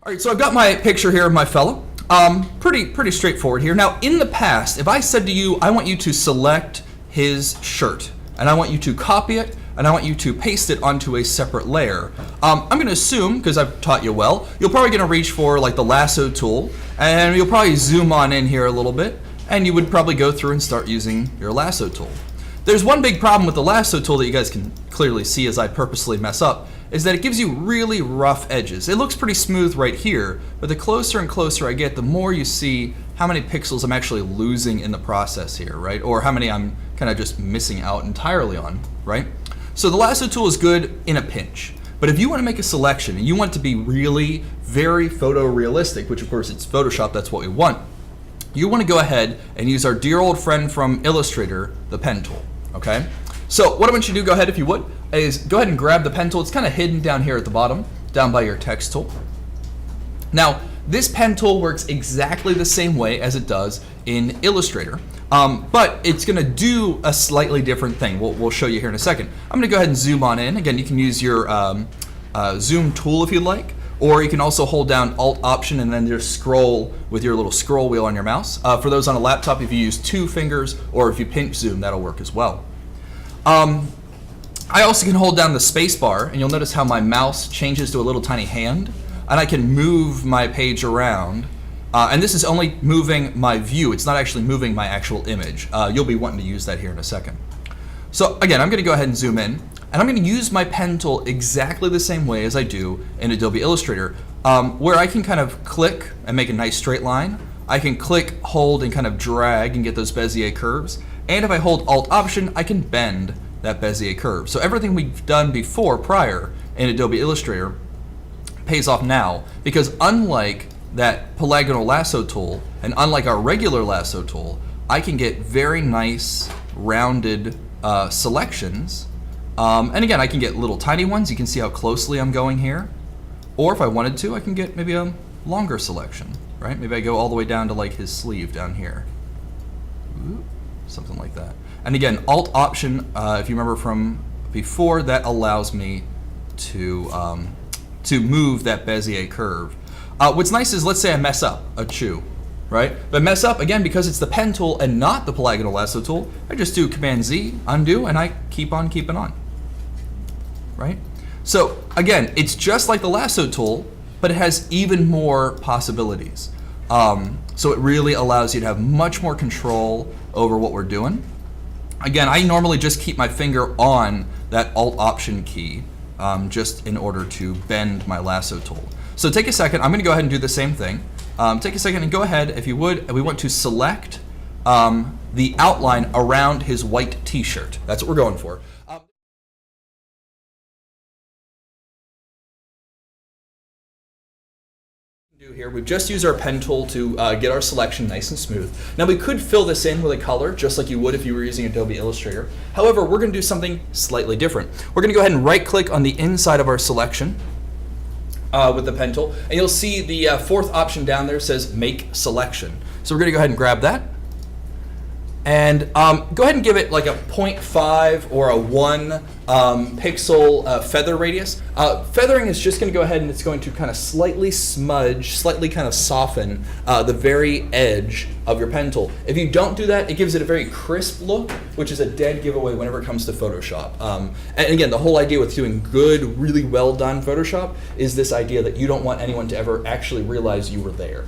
All right, so I've got my picture here of my fellow. Pretty straightforward here. Now, in the past, if I said to you, I want you to select his shirt, and I want you to copy it, and I want you to paste it onto a separate layer, I'm going to assume, because I've taught you well, you're probably going to reach for like the lasso tool, and you'll probably zoom on in here a little bit, and you would probably go through and start using your lasso tool. There's one big problem with the lasso tool that you guys can clearly see as I purposely mess up, is that it gives you really rough edges. It looks pretty smooth right here, but the closer and closer I get, the more you see how many pixels I'm actually losing in the process here, right? Or how many I'm kind of just missing out entirely on, right? So the lasso tool is good in a pinch, but if you want to make a selection and you want it to be really very photorealistic, which of course it's Photoshop, that's what we want, you want to go ahead and use our dear old friend from Illustrator, the pen tool, okay? So what I want you to do, go ahead if you would, is go ahead and grab the pen tool. It's kind of hidden down here at the bottom, down by your text tool. Now, this pen tool works exactly the same way as it does in Illustrator, but it's going to do a slightly different thing. We'll show you here in a second. I'm going to go ahead and zoom on in. Again, you can use your zoom tool if you'd like, or you can also hold down Alt Option and then just scroll with your little scroll wheel on your mouse. For those on a laptop, if you use 2 fingers or if you pinch zoom, that'll work as well. I also can hold down the space bar, and you'll notice how my mouse changes to a little tiny hand, and I can move my page around. And this is only moving my view. It's not actually moving my actual image. You'll be wanting to use that here in a second. So again, I'm going to go ahead and zoom in, and I'm going to use my pen tool exactly the same way as I do in Adobe Illustrator, where I can kind of click and make a nice straight line. I can click, hold, and kind of drag and get those Bezier curves. And if I hold Alt Option, I can bend that Bezier curve. So everything we've done before, prior, in Adobe Illustrator pays off now, because unlike that polygonal lasso tool, and unlike our regular lasso tool, I can get very nice rounded selections. And again, I can get little tiny ones. You can see how closely I'm going here. Or if I wanted to, I can get maybe a longer selection, right? Maybe I go all the way down to like his sleeve down here. Ooh, something like that. And again, Alt Option, if you remember from before, that allows me to move that Bezier curve. What's nice is, let's say I mess up a chew, right? But mess up, again, because it's the pen tool and not the polygonal lasso tool, I just do Command Z, undo, and I keep on keeping on, right? So again, it's just like the lasso tool, but it has even more possibilities. So it really allows you to have much more control over what we're doing. Again, I normally just keep my finger on that Alt Option key just in order to bend my lasso tool. So take a second, I'm going to go ahead and do the same thing. Take a second and go ahead, if you would, we want to select the outline around his white t-shirt. That's what we're going for. Here, we've just used our pen tool to get our selection nice and smooth. Now we could fill this in with a color just like you would if you were using Adobe Illustrator. However, we're going to do something slightly different. We're going to go ahead and right click on the inside of our selection with the pen tool, and you'll see the 4th option down there says Make Selection. So we're going to go ahead and grab that, and go ahead and give it like a 0.5 or a 1 pixel feather radius. Feathering is just going to go ahead and it's going to kind of slightly smudge, slightly kind of soften the very edge of your pen tool. If you don't do that, it gives it a very crisp look, which is a dead giveaway whenever it comes to Photoshop. And again, the whole idea with doing good, really well done Photoshop is this idea that you don't want anyone to ever actually realize you were there.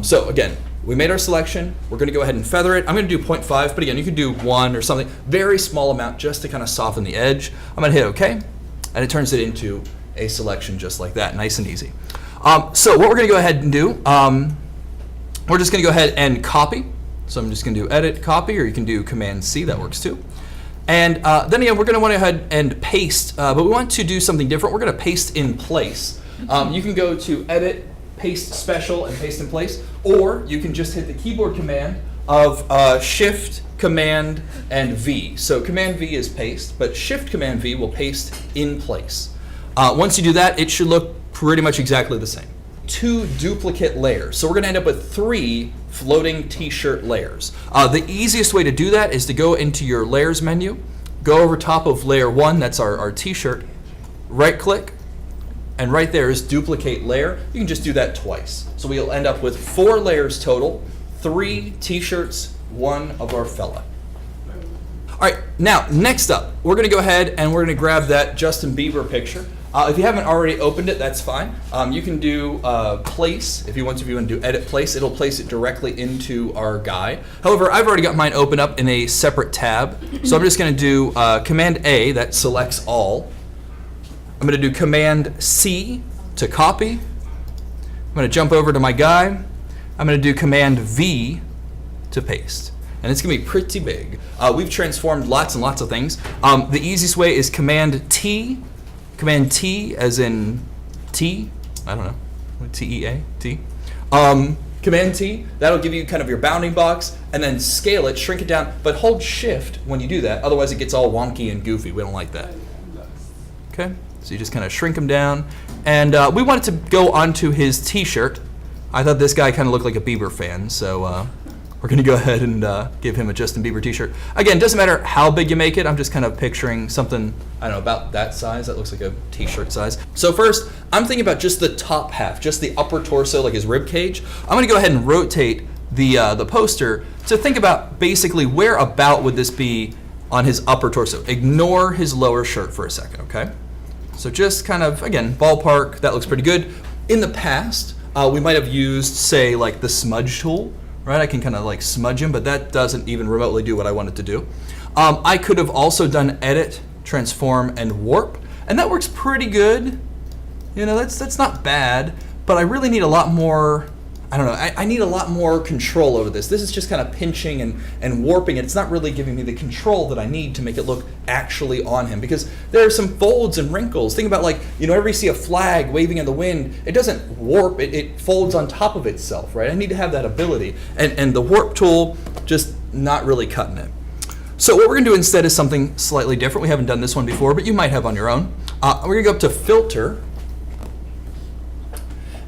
So again, we made our selection. We're going to go ahead and feather it. I'm going to do 0.5, but again, you could do 1 or something. Very small amount just to kind of soften the edge. I'm going to hit OK, and it turns it into a selection just like that, nice and easy. So what we're going to go ahead and do, we're just going to go ahead and copy. So I'm just going to do Edit, Copy, or you can do Command C, that works too. And then again, we're going to want to go ahead and paste, but we want to do something different. We're going to paste in place. You can go to Edit, Paste Special, and Paste in Place, or you can just hit the keyboard command of Shift, Command, and V. So Command V is paste, but Shift Command V will paste in place. Once you do that, it should look pretty much exactly the same. 2 duplicate layers. So we're going to end up with 3 floating t-shirt layers. The easiest way to do that is to go into your layers menu, go over top of layer 1, that's our t-shirt, right click, and right there is duplicate layer. You can just do that twice. So we'll end up with 4 layers total, 3 t-shirts, 1 of our fella. All right, now next up, we're gonna go ahead and we're gonna grab that Justin Bieber picture. If you haven't already opened it, that's fine. You can do place, if you want to do edit place, it'll place it directly into our guy. However, I've already got mine open up in a separate tab. So I'm just gonna do Command A, that selects all. I'm gonna do Command C to copy. I'm gonna jump over to my guy. I'm gonna do Command V to paste. And it's gonna be pretty big. We've transformed lots and lots of things. The easiest way is Command T as in T, I don't know, T-E-A, T. Command T, that'll give you kind of your bounding box, and then scale it, shrink it down, but hold Shift when you do that, otherwise it gets all wonky and goofy. We don't like that. Okay, so you just kind of shrink them down, and we want it to go onto his t-shirt. I thought this guy kind of looked like a Bieber fan, so we're gonna go ahead and give him a Justin Bieber t-shirt. Again, doesn't matter how big you make it, I'm just kind of picturing something, I don't know, about that size. That looks like a t-shirt size. So first, I'm thinking about just the top half, just the upper torso, like his rib cage. I'm gonna go ahead and rotate the poster to think about basically where about would this be on his upper torso. Ignore his lower shirt for a second, okay? So just kind of, again, ballpark, that looks pretty good. In the past, we might have used, say, like the smudge tool, right? I can kind of like smudge him, but that doesn't even remotely do what I want it to do. I could have also done edit, transform, and warp, and that works pretty good. You know, that's not bad, but I really need a lot more, I don't know, I need a lot more control over this. This is just kind of pinching and warping it. It's not really giving me the control that I need to make it look actually on him, because there are some folds and wrinkles. Think about, like, you know, whenever you see a flag waving in the wind, it doesn't warp, it folds on top of itself, right? I need to have that ability. And the warp tool, just not really cutting it. So what we're gonna do instead is something slightly different. We haven't done this one before, but you might have on your own. We're gonna go up to Filter,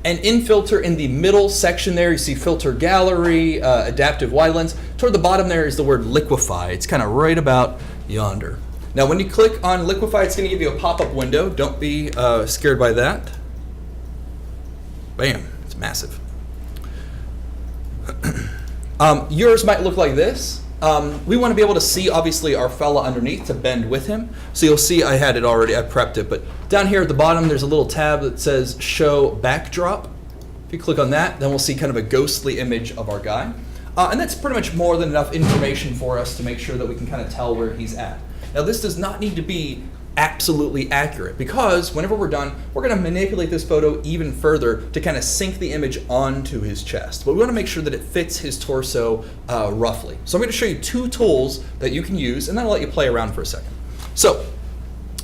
and in Filter, in the middle section there, you see Filter Gallery, Adaptive Wide Lens. Toward the bottom there is the word Liquify. It's kind of right about yonder. Now when you click on Liquify, it's gonna give you a pop-up window. Don't be scared by that. Bam, it's massive. Yours might look like this. We want to be able to see, obviously, our fella underneath to bend with him. So you'll see I had it already, I prepped it. But down here at the bottom, there's a little tab that says Show Backdrop. If you click on that, then we'll see kind of a ghostly image of our guy. And that's pretty much more than enough information for us to make sure that we can kind of tell where he's at. Now, this does not need to be absolutely accurate, because whenever we're done, we're going to manipulate this photo even further to kind of sink the image onto his chest. But we want to make sure that it fits his torso roughly. So I'm going to show you 2 tools that you can use, and then I'll let you play around for a second. So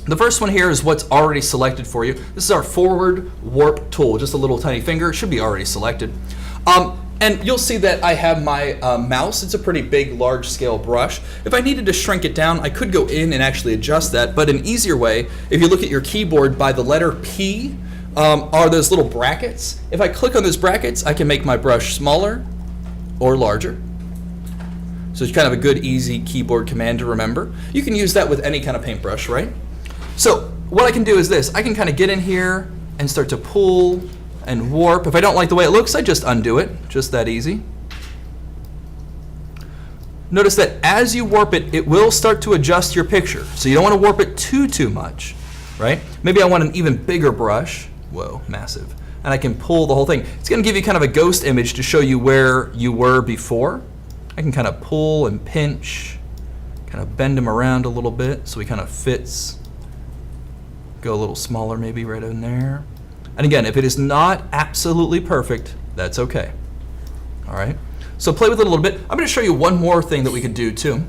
the first one here is what's already selected for you. This is our forward warp tool, just a little tiny finger. It should be already selected. And you'll see that I have my mouse. It's a pretty big, large scale brush. If I needed to shrink it down, I could go in and actually adjust that. But an easier way, if you look at your keyboard, by the letter P are those little brackets. If I click on those brackets, I can make my brush smaller or larger. So it's kind of a good, easy keyboard command to remember. You can use that with any kind of paintbrush, right? So what I can do is this. I can kind of get in here and start to pull and warp. If I don't like the way it looks, I just undo it. Just that easy. Notice that as you warp it, it will start to adjust your picture. So you don't want to warp it too much, right? Maybe I want an even bigger brush. Whoa, massive. And I can pull the whole thing. It's going to give you kind of a ghost image to show you where you were before. I can kind of pull and pinch, kind of bend him around a little bit so he kind of fits. Go a little smaller maybe right in there. And again, if it is not absolutely perfect, that's okay. All right. So play with it a little bit. I'm going to show you one more thing that we could do too.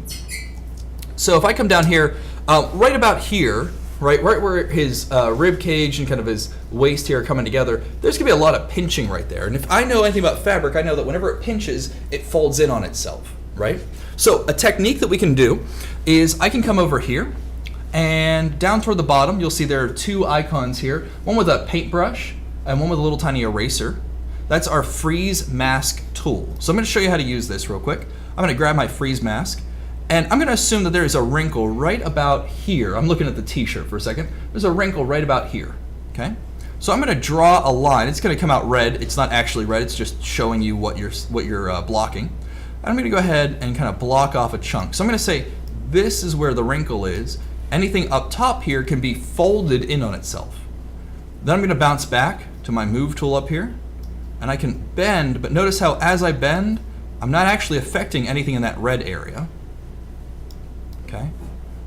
So if I come down here, right about here, right where his rib cage and kind of his waist here are coming together, there's going to be a lot of pinching right there. And if I know anything about fabric, I know that whenever it pinches, it folds in on itself, right? So a technique that we can do is I can come over here, and down toward the bottom, you'll see there are 2 icons here, one with a paintbrush and one with a little tiny eraser. That's our freeze mask tool. So I'm going to show you how to use this real quick. I'm going to grab my freeze mask, and I'm going to assume that there is a wrinkle right about here. I'm looking at the t-shirt for a second. There's a wrinkle right about here, okay? So I'm going to draw a line. It's going to come out red. It's not actually red. It's just showing you what you're blocking. I'm going to go ahead and kind of block off a chunk. So I'm going to say this is where the wrinkle is. Anything up top here can be folded in on itself. Then I'm going to bounce back to my move tool up here, and I can bend, but notice how as I bend, I'm not actually affecting anything in that red area. Okay,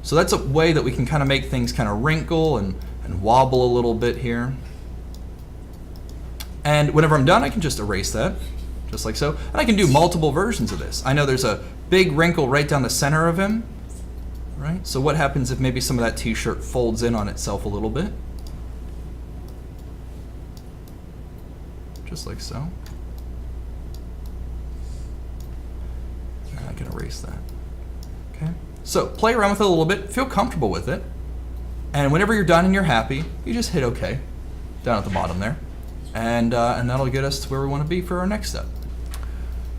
so that's a way that we can kind of make things kind of wrinkle and wobble a little bit here. And whenever I'm done, I can just erase that, just like so. And I can do multiple versions of this. I know there's a big wrinkle right down the center of him, right? So what happens if maybe some of that t-shirt folds in on itself a little bit? Just like so. And I can erase that. Okay. So play around with it a little bit, feel comfortable with it. And whenever you're done and you're happy, you just hit OK down at the bottom there. And that'll get us to where we want to be for our next step.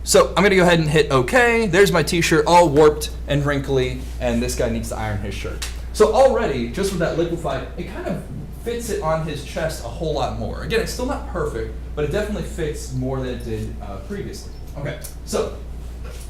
So I'm going to go ahead and hit OK. There's my t-shirt all warped and wrinkly, and this guy needs to iron his shirt. So already, just with that liquefied, it kind of fits it on his chest a whole lot more. Again, it's still not perfect, but it definitely fits more than it did previously. Okay, so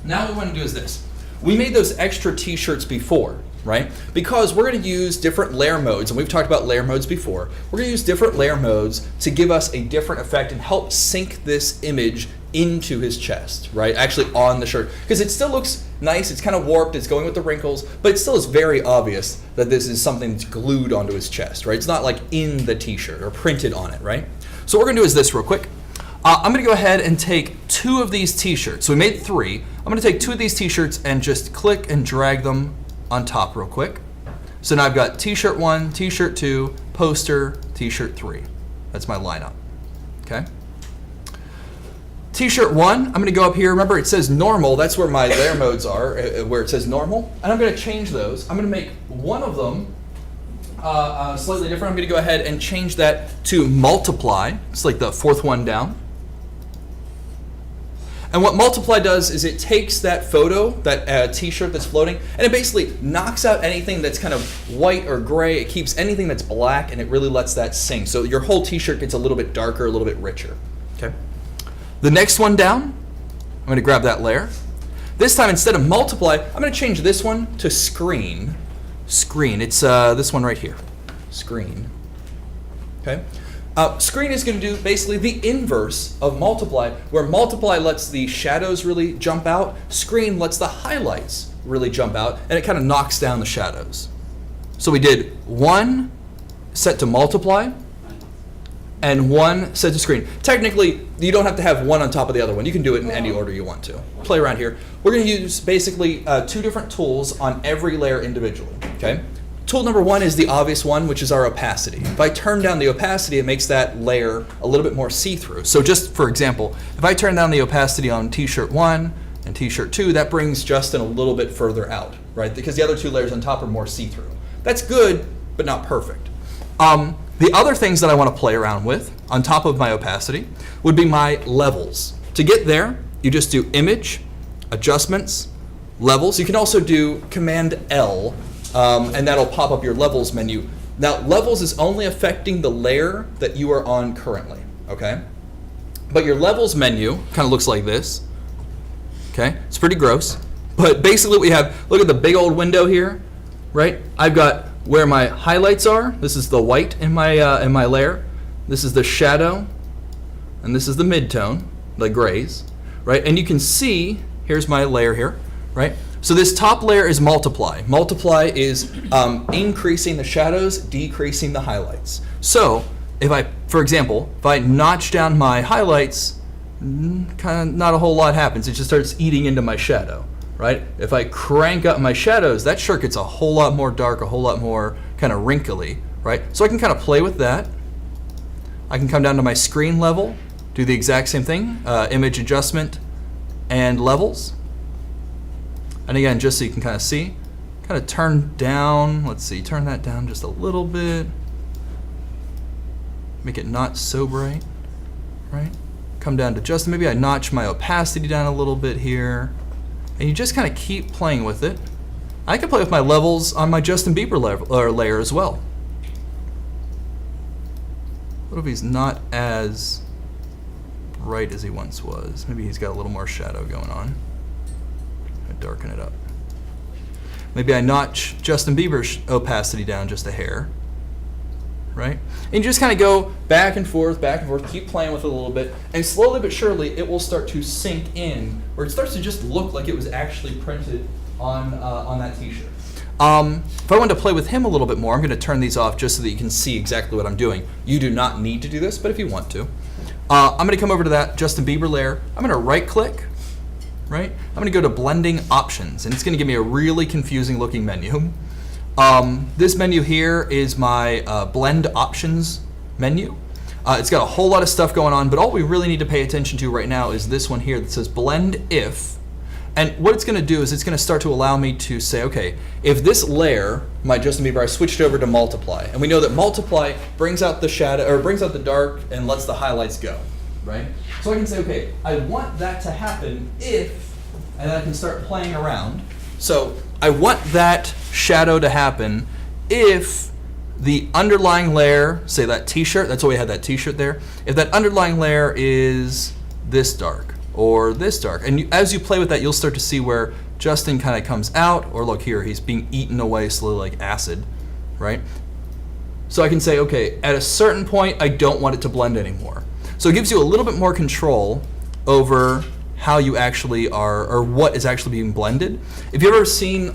now what we want to do is this. We made those extra t-shirts before, right? Because we're going to use different layer modes, and we've talked about layer modes before. We're going to use different layer modes to give us a different effect and help sync this image into his chest, right? Actually on the shirt. Because it still looks nice, it's kind of warped, it's going with the wrinkles, but it still is very obvious that this is something that's glued onto his chest, right? It's not like in the t-shirt or printed on it, right? So what we're going to do is this real quick. I'm going to go ahead and take 2 of these t-shirts. So we made 3. I'm going to take 2 of these t-shirts and just click and drag them on top real quick. So now I've got t-shirt 1, t-shirt 2, poster, t-shirt 3. That's my lineup. Okay. T-shirt 1, I'm going to go up here. Remember, it says normal. That's where my layer modes are, where it says normal. And I'm going to change those. I'm going to make one of them slightly different. I'm going to go ahead and change that to multiply. It's like the 4th one down. And what multiply does is it takes that photo, that t-shirt that's floating, and it basically knocks out anything that's kind of white or gray. It keeps anything that's black, and it really lets that sing. So your whole t-shirt gets a little bit darker, a little bit richer. Okay. The next one down, I'm going to grab that layer. This time, instead of multiply, I'm going to change this one to screen. Screen. It's this one right here. Screen. Okay. Screen is going to do basically the inverse of multiply, where multiply lets the shadows really jump out. Screen lets the highlights really jump out, and it kind of knocks down the shadows. So we did 1 set to multiply, and 1 set to screen. Technically, you don't have to have one on top of the other one. You can do it in any order you want to. Play around here. We're going to use basically 2 different tools on every layer individually. Okay. Tool number 1 is the obvious one, which is our opacity. If I turn down the opacity, it makes that layer a little bit more see-through. So just for example, if I turn down the opacity on t-shirt 1 and t-shirt 2, that brings Justin a little bit further out, right? Because the other 2 layers on top are more see-through. That's good, but not perfect. The other things that I want to play around with on top of my opacity would be my levels. To get there, you just do Image, Adjustments, Levels. You can also do Command L, and that'll pop up your Levels menu. Now, Levels is only affecting the layer that you are on currently, okay? But your Levels menu kind of looks like this, okay? It's pretty gross, but basically we have, look at the big old window here, right? I've got where my highlights are. This is the white in my layer. This is the shadow, and this is the midtone, the grays, right? And you can see, here's my layer here, right? So this top layer is multiply. Multiply is increasing the shadows, decreasing the highlights. So if I, for example, if I notch down my highlights, kind of not a whole lot happens. It just starts eating into my shadow. Right? If I crank up my shadows, that shirt gets a whole lot more dark, a whole lot more kind of wrinkly, right? So I can kind of play with that. I can come down to my screen level, do the exact same thing, image adjustment and levels. And again, just so you can kind of see, kind of turn down, let's see, turn that down just a little bit. Make it not so bright, right? Come down to just, maybe I notch my opacity down a little bit here. And you just kind of keep playing with it. I can play with my levels on my Justin Bieber layer as well. What if he's not as bright as he once was? Maybe he's got a little more shadow going on. I darken it up. Maybe I notch Justin Bieber's opacity down just a hair, right? And you just kind of go back and forth, keep playing with it a little bit, and slowly but surely it will start to sink in, where it starts to just look like it was actually printed on that t-shirt. If I wanted to play with him a little bit more, I'm going to turn these off just so that you can see exactly what I'm doing. You do not need to do this, but if you want to. I'm going to come over to that Justin Bieber layer. I'm going to right click, right? I'm going to go to blending options, and it's going to give me a really confusing looking menu. This menu here is my blend options menu. It's got a whole lot of stuff going on, but all we really need to pay attention to right now is this one here that says blend if. And what it's going to do is it's going to start to allow me to say, okay, if this layer, my Justin Bieber, I switched over to multiply, and we know that multiply brings out the shadow, or brings out the dark and lets the highlights go, right? So I can say, okay, I want that to happen if, and then I can start playing around. So I want that shadow to happen if the underlying layer, say that t-shirt, that's why we had that t-shirt there, if that underlying layer is this dark or this dark. And as you play with that, you'll start to see where Justin kind of comes out, or look here, he's being eaten away slowly like acid, right? So I can say, okay, at a certain point, I don't want it to blend anymore. So it gives you a little bit more control over how you actually are, or what is actually being blended. If you've ever seen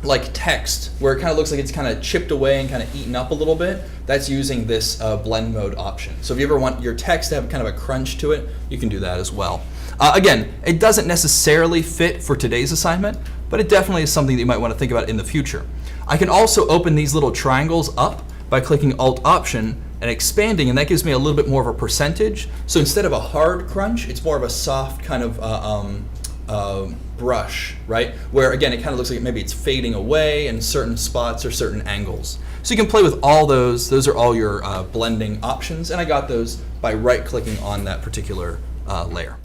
like text, where it kind of looks like it's kind of chipped away and kind of eaten up a little bit, that's using this blend mode option. So if you ever want your text to have kind of a crunch to it, you can do that as well. Again, it doesn't necessarily fit for today's assignment, but it definitely is something that you might want to think about in the future. I can also open these little triangles up by clicking Alt-Option and expanding, and that gives me a little bit more of a percentage. So instead of a hard crunch, it's more of a soft kind of brush, right? Where again, it kind of looks like maybe it's fading away in certain spots or certain angles. So you can play with all those. Those are all your blending options, and I got those by right-clicking on that particular layer.